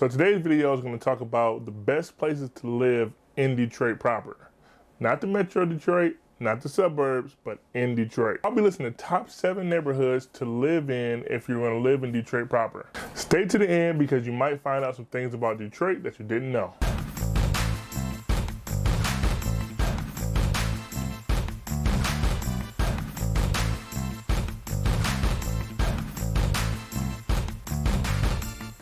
So today's video is going to talk about the best places to live in Detroit proper. Not the Metro Detroit, not the suburbs, but in Detroit. I'll be listing the top 7 neighborhoods to live in if you're going to live in Detroit proper. Stay to the end because you might find out some things about Detroit that you didn't know.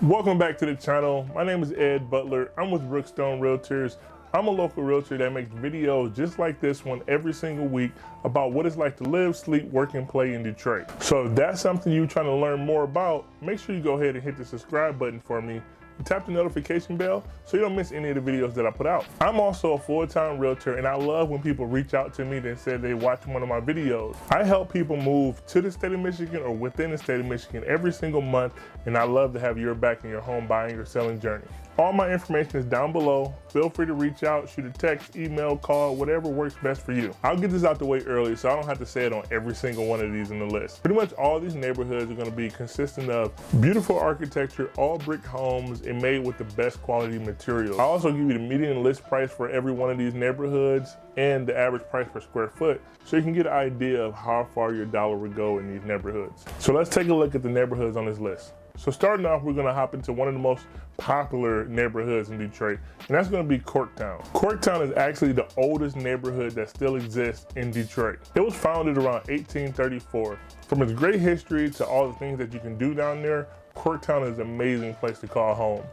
Welcome back to the channel. My name is Ed Butler. I'm with Brookstone Realtors. I'm a local realtor that makes videos just like this one every single week about what it's like to live, sleep, work, and play in Detroit. So if that's something you're trying to learn more about, make sure you go ahead and hit the subscribe button for me. Tap the notification bell so you don't miss any of the videos that I put out. I'm also a full-time realtor, and I love when people reach out to me and say they watch one of my videos. I help people move to the state of Michigan or within the state of Michigan every single month, and I love to have your back in your home buying or selling journey. All my information is down below. Feel free to reach out, shoot a text, email, call, whatever works best for you. I'll get this out the way early so I don't have to say it on every single one of these in the list. Pretty much all these neighborhoods are going to be consistent of beautiful architecture, all brick homes, and made with the best quality materials. I'll also give you the median list price for every one of these neighborhoods and the average price per square foot so you can get an idea of how far your dollar would go in these neighborhoods. So let's take a look at the neighborhoods on this list. So starting off, we're gonna hop into one of the most popular neighborhoods in Detroit, and that's gonna be Corktown. Corktown is actually the oldest neighborhood that still exists in Detroit. It was founded around 1834. From its great history to all the things that you can do down there, Corktown is an amazing place to call home.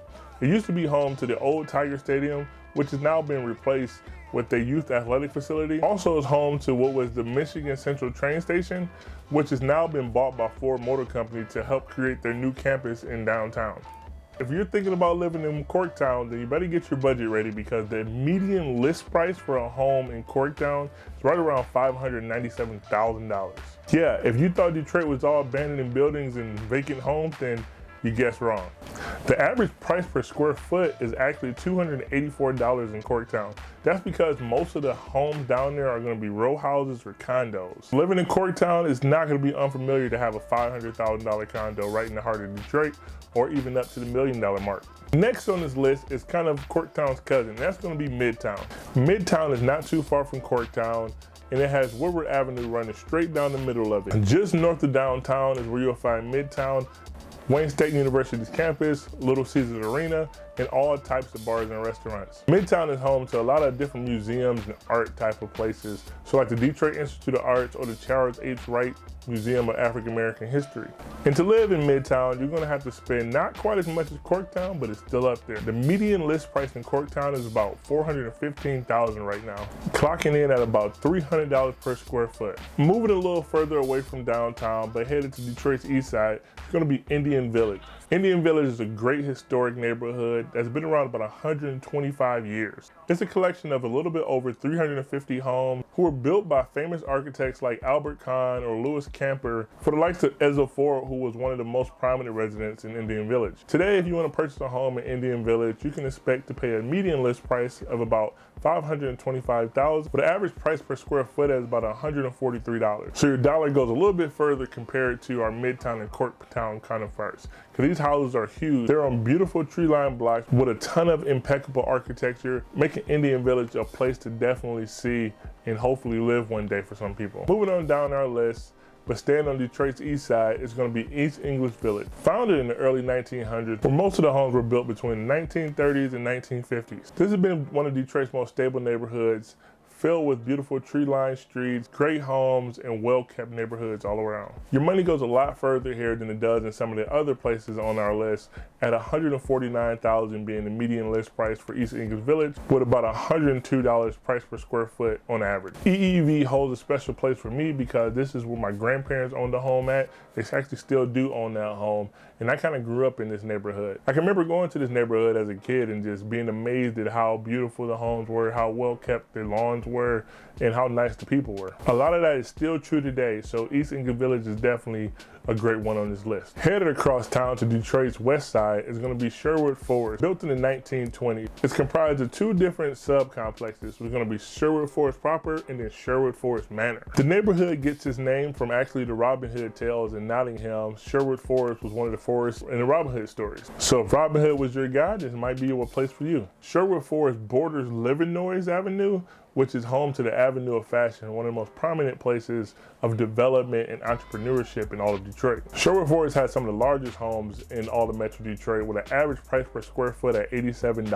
It used to be home to the old Tiger Stadium, which has now been replaced with a youth athletic facility. Also is home to what was the Michigan Central train station, which has now been bought by Ford Motor Company to help create their new campus in downtown. If you're thinking about living in Corktown, then you better get your budget ready because the median list price for a home in Corktown is right around $597,000. Yeah, if you thought Detroit was all abandoned buildings and vacant homes, then you guessed wrong. The average price per square foot is actually $284 in Corktown. That's because most of the homes down there are going to be row houses or condos. Living in Corktown is not going to be unfamiliar to have a $500,000 condo right in the heart of Detroit, or even up to the $1 million mark. Next on this list is kind of Corktown's cousin. That's going to be Midtown. Midtown is not too far from Corktown, and it has Woodward Avenue running straight down the middle of it. And just north of downtown is where you'll find Midtown, Wayne State University's campus, Little Caesars Arena, and all types of bars and restaurants. Midtown is home to a lot of different museums and art type of places. So like the Detroit Institute of Arts or the Charles H. Wright Museum of African American History. And to live in Midtown, you're gonna have to spend not quite as much as Corktown, but it's still up there. The median list price in Corktown is about $415,000 right now, clocking in at about $300 per square foot. Moving a little further away from downtown, but headed to Detroit's east side, it's gonna be Indian Village. Indian Village is a great historic neighborhood that's been around about 125 years. It's a collection of a little bit over 350 homes who were built by famous architects like Albert Kahn or Louis Camper for the likes of Ezra Ford, who was one of the most prominent residents in Indian Village. Today, if you want to purchase a home in Indian Village, you can expect to pay a median list price of about $525,000, but the average price per square foot is about $143. So your dollar goes a little bit further compared to our Midtown and Corktown counterparts, because these houses are huge. They're on beautiful tree-lined blocks with a ton of impeccable architecture, making Indian Village a place to definitely see and hopefully live one day for some people. Moving on down our list, but staying on Detroit's east side, is going to be East English Village. Founded in the early 1900s, where most of the homes were built between the 1930s and 1950s. This has been one of Detroit's most stable neighborhoods, filled with beautiful tree-lined streets, great homes, and well-kept neighborhoods all around. Your money goes a lot further here than it does in some of the other places on our list, at $149,000 being the median list price for East English Village, with about $102 price per square foot on average. EEV holds a special place for me because this is where my grandparents owned the home at. They actually still do own that home, and I kind of grew up in this neighborhood. I can remember going to this neighborhood as a kid and just being amazed at how beautiful the homes were, how well kept their lawns were, and how nice the people were. A lot of that is still true today, so East English Village is definitely a great one on this list. Headed across town to Detroit's west side is going to be Sherwood Forest, built in the 1920s. It's comprised of two different sub-complexes. We're going to be Sherwood Forest proper and then Sherwood Forest Manor. The neighborhood gets its name from actually the Robin Hood tales in Nottingham. Sherwood Forest was one of the forests in the Robin Hood stories. So if Robin Hood was your guy, this might be a place for you. Sherwood Forest borders Livernois Avenue, which is home to the Avenue of Fashion, one of the most prominent places of development and entrepreneurship in all of Detroit. Sherwood Forest has some of the largest homes in all of Metro Detroit with an average price per square foot at $87.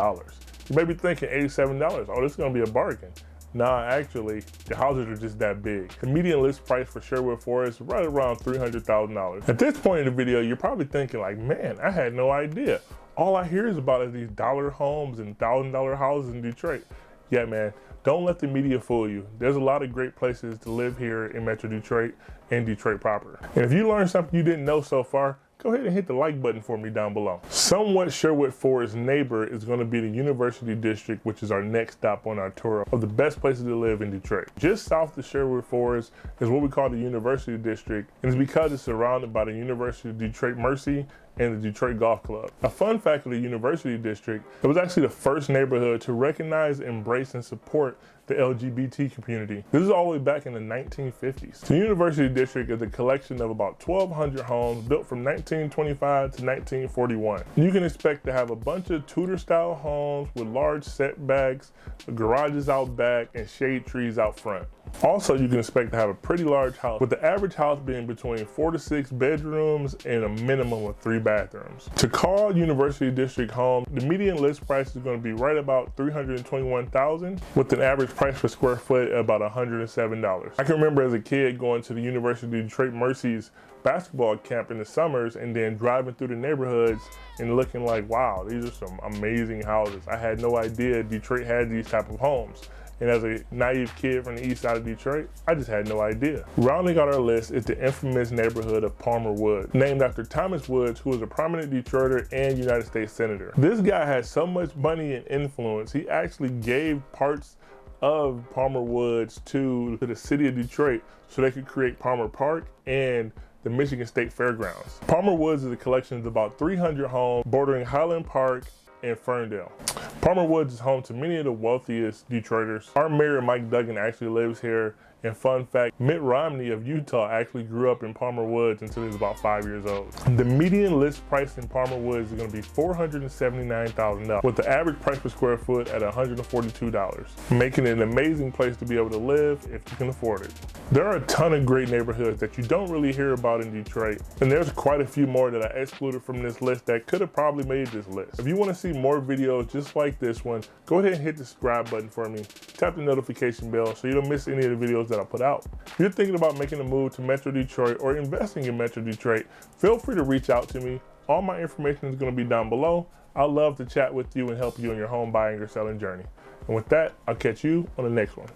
You may be thinking $87, oh, this is gonna be a bargain. Nah, actually, the houses are just that big. The median list price for Sherwood Forest is right around $300,000. At this point in the video, you're probably thinking like, man, I had no idea. All I hear is about these dollar homes and $1,000 houses in Detroit. Yeah, man, don't let the media fool you. There's a lot of great places to live here in Metro Detroit and Detroit proper. And if you learned something you didn't know so far, go ahead and hit the like button for me down below. Somewhat Sherwood Forest's neighbor is going to be the University District, which is our next stop on our tour of the best places to live in Detroit. Just south of Sherwood Forest is what we call the University District, and it's because it's surrounded by the University of Detroit Mercy and the Detroit Golf Club. A fun fact of the University District, it was actually the first neighborhood to recognize, embrace, and support the LGBT community. This is all the way back in the 1950s. The University District is a collection of about 1,200 homes built from 1925 to 1941. You can expect to have a bunch of Tudor-style homes with large setbacks, garages out back, and shade trees out front. Also, you can expect to have a pretty large house, with the average house being between 4 to 6 bedrooms and a minimum of 3 bathrooms. To call University District home, the median list price is going to be right about $321,000, with an average price per square foot of about $107. I can remember as a kid going to the University of Detroit Mercy's basketball camp in the summers and then driving through the neighborhoods and looking like, wow, these are some amazing houses. I had no idea Detroit had these type of homes. And as a naive kid from the east side of Detroit, I just had no idea. Rounding out our list is the infamous neighborhood of Palmer Woods, named after Thomas Woods, who was a prominent Detroiter and United States Senator. This guy had so much money and influence, he actually gave parts of Palmer Woods to the city of Detroit so they could create Palmer Park and the Michigan State Fairgrounds. Palmer Woods is a collection of about 300 homes bordering Highland Park and Ferndale. Palmer Woods is home to many of the wealthiest Detroiters. Our mayor, Mike Duggan, actually lives here. And fun fact, Mitt Romney of Utah actually grew up in Palmer Woods until he was about 5 years old. The median list price in Palmer Woods is going to be $479,000, with the average price per square foot at $142, making it an amazing place to be able to live if you can afford it. There are a ton of great neighborhoods that you don't really hear about in Detroit, and there's quite a few more that I excluded from this list that could have probably made this list. If you want to see more videos just like this one, go ahead and hit the subscribe button for me. Tap the notification bell so you don't miss any of the videos that I put out. If you're thinking about making a move to Metro Detroit or investing in Metro Detroit, feel free to reach out to me. All my information is going to be down below. I'd love to chat with you and help you in your home buying or selling journey. And with that, I'll catch you on the next one.